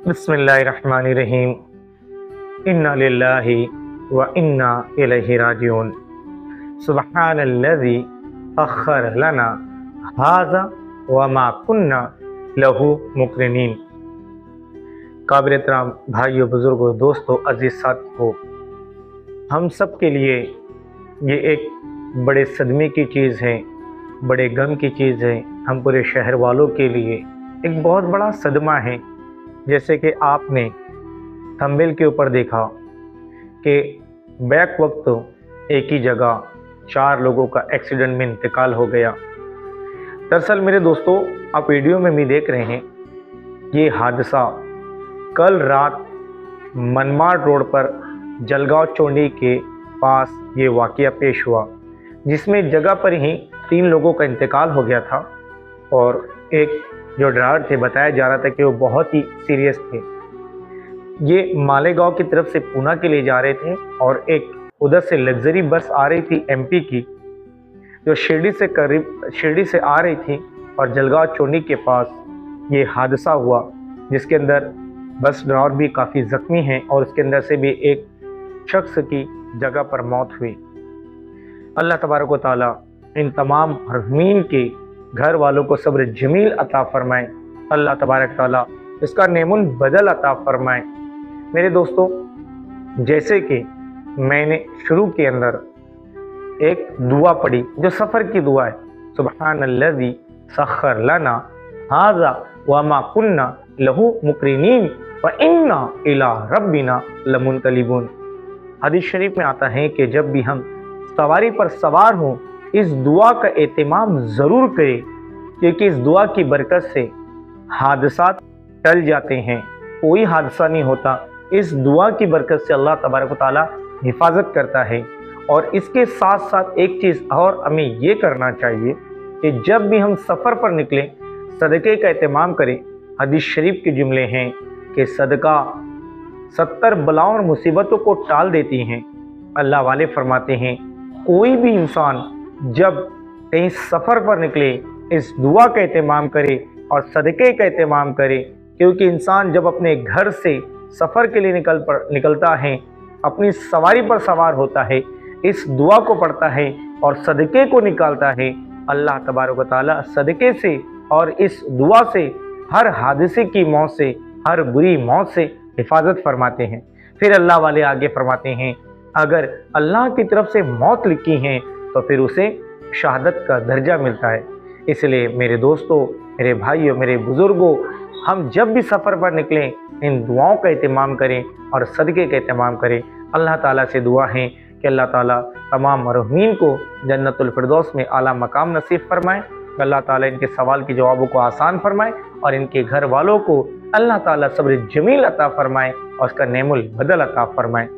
बिस्मिल्लाहिर्रहमानिर्रहीम। इन्ना लिल्लाहि व इन्ना इलैहि राजिऊन। सुब्हानल्लज़ी अख़्खर लना हाज़ा व मा कुन्ना लहू मुक़रिनीन। काबिल एहतराम भाइयों, बुज़ुर्गों, दोस्तों, अज़ीज़ साथियों, हम सब के लिए ये एक बड़े सदमे की चीज़ है, बड़े गम की चीज़ है। हम पूरे शहर वालों के लिए एक बहुत बड़ा सदमा है। जैसे कि आपने थंबनेल के ऊपर देखा कि बैक वक्त एक ही जगह 4 लोगों का एक्सीडेंट में इंतकाल हो गया। दरअसल मेरे दोस्तों, आप वीडियो में भी देख रहे हैं, ये हादसा कल रात मनमाड रोड पर जलगांव चौंडी के पास ये वाक़या पेश हुआ, जिसमें जगह पर ही 3 लोगों का इंतकाल हो गया था और एक जो ड्राइवर थे, बताया जा रहा था कि वो बहुत ही सीरियस थे। ये मालेगांव की तरफ से पूना के लिए जा रहे थे और एक उधर से लग्जरी बस आ रही थी एमपी की, जो शिरडी से आ रही थी और जलगांव चौंडी के पास ये हादसा हुआ, जिसके अंदर बस ड्राइवर भी काफ़ी ज़ख्मी हैं और उसके अंदर से भी एक शख्स की जगह पर मौत हुई। अल्लाह तबारक व तआला इन तमाम मरहूमीन के घर वालों को सब्र जमील अता फरमाए। अल्लाह तबारक तआला इसका नेमुल बदल अता फरमाए। मेरे दोस्तों, जैसे कि मैंने शुरू के अंदर एक दुआ पढ़ी जो सफ़र की दुआ है, सुब्हानल्लज़ी सख़्खर लना हाज़ा व मा कुन्ना लहू मुक़रिनीन व इन्ना इला रब्बिना लमुनक़लिबून। हदीस शरीफ में आता है कि जब भी हम सवारी पर सवार हों, इस दुआ का एहतमाम ज़रूर करें, क्योंकि इस दुआ की बरकत से हादसात टल जाते हैं, कोई हादसा नहीं होता। इस दुआ की बरकत से अल्लाह तबारक व तआला हिफाजत करता है। और इसके साथ साथ एक चीज़ और हमें ये करना चाहिए कि जब भी हम सफ़र पर निकलें, सदक़े का एहतमाम करें। हदीस शरीफ के जुमले हैं कि सदका 70 बलाओं और मुसीबतों को टाल देती हैं। अल्लाह वाले फरमाते हैं, कोई भी इंसान जब कहीं सफ़र पर निकले, इस दुआ का एहतमाम करे और सदक़े का एहतमाम करे, क्योंकि इंसान जब अपने घर से सफ़र के लिए निकलता है, अपनी सवारी पर सवार होता है, इस दुआ को पढ़ता है और सदक़े को निकालता है, अल्लाह तबारक व तआला सदक़े से और इस दुआ से हर हादसे की मौत से, हर बुरी मौत से हिफाजत फरमाते हैं। फिर अल्लाह वाले आगे फरमाते हैं, अगर अल्लाह की तरफ से मौत लिखी है तो फिर उसे शहादत का दर्जा मिलता है। इसलिए मेरे दोस्तों, मेरे भाइयों, मेरे बुज़ुर्गों, हम जब भी सफ़र पर निकलें, इन दुआओं का एहतमाम करें और सदक़े का एहतमाम करें। अल्लाह ताला से दुआ है कि अल्लाह ताला तमाम मरहूमीन को जन्नतुल फिरदौस में आला मकाम नसीब फरमाए। अल्लाह ताला इनके सवाल के जवाबों को आसान फरमाए और इनके घर वालों को अल्लाह ताला सब्र जमील अता फरमाए और उसका नेमुल बदल अता फरमाए।